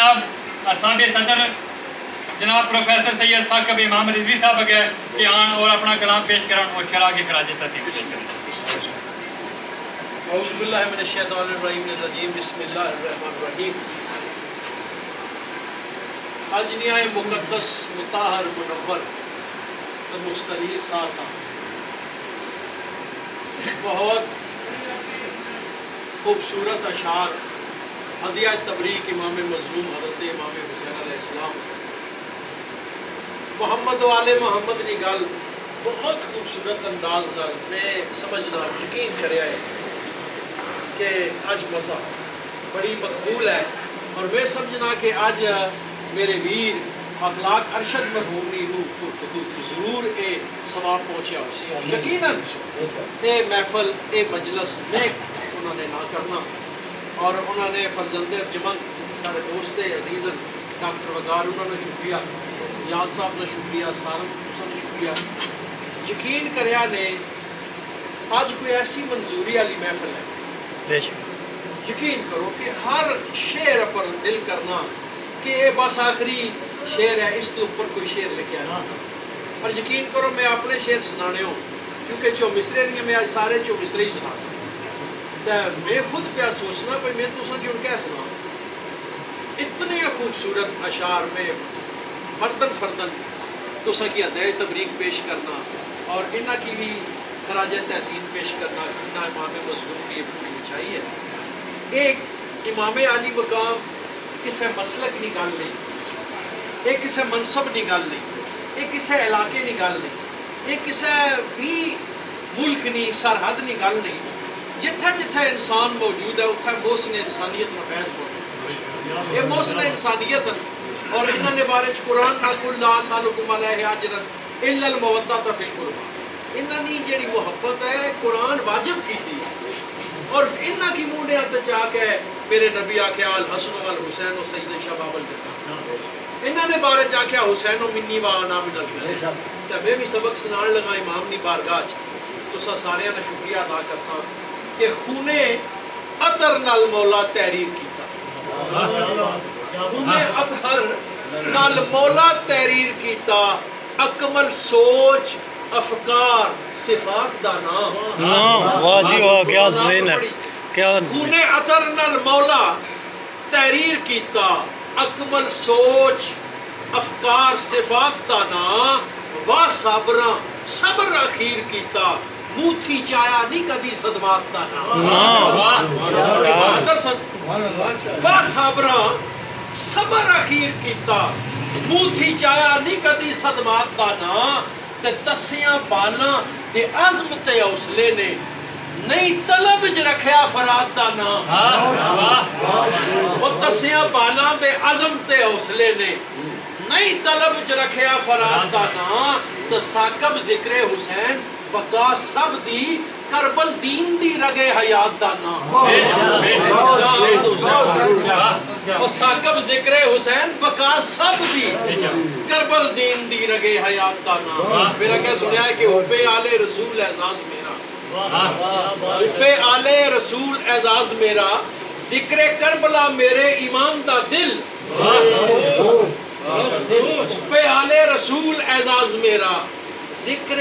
جناب اسامبلی صدر جناب پروفیسر سید ثاقب امام رضوی صاحب اگے کہ آن اور اپنا کلام پیش کرن اور خراج خراج تحسین پیش کریں. اعوذ باللہ من الشیطان الرجیم بسم اللہ الرحمن الرحیم. اجنیاء مقدس مطہر منور مستنیر ساتھ بہت خوبصورت اشعار ہدیہ تبریک امام مظلوم حضرت امام حسین علیہ السلام محمد و آل محمد نے گل بہت خوبصورت انداز نال میں سمجھنا یقین کریا ہے کہ اج مسا بڑی مقبول ہے اور میں سمجھنا کہ اج میرے ویر اخلاق ارشد مرحوم نی روح کو ضرور اے ثواب پہنچیا ہو سی. یقیناً اے محفل اے مجلس میں انہوں نے نہ کرنا اور انہوں نے فرزند ارجمند سارے دوست عزیز ڈاکٹر وقار انہوں نے شکریہ, یاد صاحب نے شکریہ, سارا نے شکریہ. یقین کریا نے آج کوئی ایسی منظوری والی محفل ہے, یقین کرو کہ ہر شعر پر دل کرنا کہ یہ بس آخری شعر ہے, اس کے اوپر کوئی شعر لکھا ہے. اور یقین کرو میں اپنے شعر سنانے ہوں کیونکہ چو مصرے نہیں ہیں, میں آج سارے چو مصرے ہی سنا سکتا. میں خود پہ سوچنا پہ میں تو سن کیا سنا, اتنے خوبصورت اشعار میں فردن فردن تو کی ہدیہ تبریک پیش کرنا اور انہاں کی بھی خراج تحسین پیش کرنا. انہاں امام مظلوم کی یہ پوری اچھائی ہے. ایک امام علی مقام کسے مسلک نہیں گل نہیں, ایک کسے منصب نہیں گل نہیں, ایک کسے علاقے نہیں گل نہیں, ایک کسے بھی ملک نہیں سرحد نہیں گل نہیں. جتھے جتھے انسان موجود ہے اتھے محسن انسانیت میں فیض موجود. یہ محسن انسانیت اور انہوں نے بارے قرآن نہ کل لا سالکم علیہ اجرا الا المودۃ فی القربى. انہوں نے جڑی محبت ہے قرآن واجب کی تھی اور انہاں کی منڈے تے چا کے میرے نبی آکھیا الحسن والحسین و سید شباب الجنہ. انہوں نے بارے چا کے حسین و منی و انا من الحسین. تے میں بھی سبق سنان لگا امام دی بارگاہ تو سارے نے شکریہ ادا کرساں کہ خونے عطر نال مولا تحریر کیتا, خونے عطر نال مولا تحریر کیتا. اکمل سوچ افکار صفات دا نام واہ جی واہ, کیا زمین ہے, کیا خونے عطر نال مولا تحریر کیتا. اکمل سوچ افکار صفات دا نام وا صبراں صبر اخیر کیتا. موتھی چایا نہیں کدی صدمات دا نام وا صبراں صبر اخیر کیتا. موتھی چایا نہیں کدی صدمات دا نام تے تسیاں بالاں دے عزم تے حوصلے نے نہیں طلب ج رکھیا فرات دا نام. وہ تسیاں بالاں دے عزم تے حوصلے نے نہیں طلب ج رکھیا فرات دا نام. تو ثاقب ذکر حسین بقا سب دی کربل دین دی رگے حیات دا نام. اور ثاقب ذکر حسین بقا سب دی کربل دین دی رگے حیات دا نام. میرا کیا سنیا ہے کہ حب آل رسول اعزاز میرا, حب آل رسول اعزاز میرا, ذکر کربلا میرے ایمان دا دل. حب آل رسول اعزاز میرا, ذکر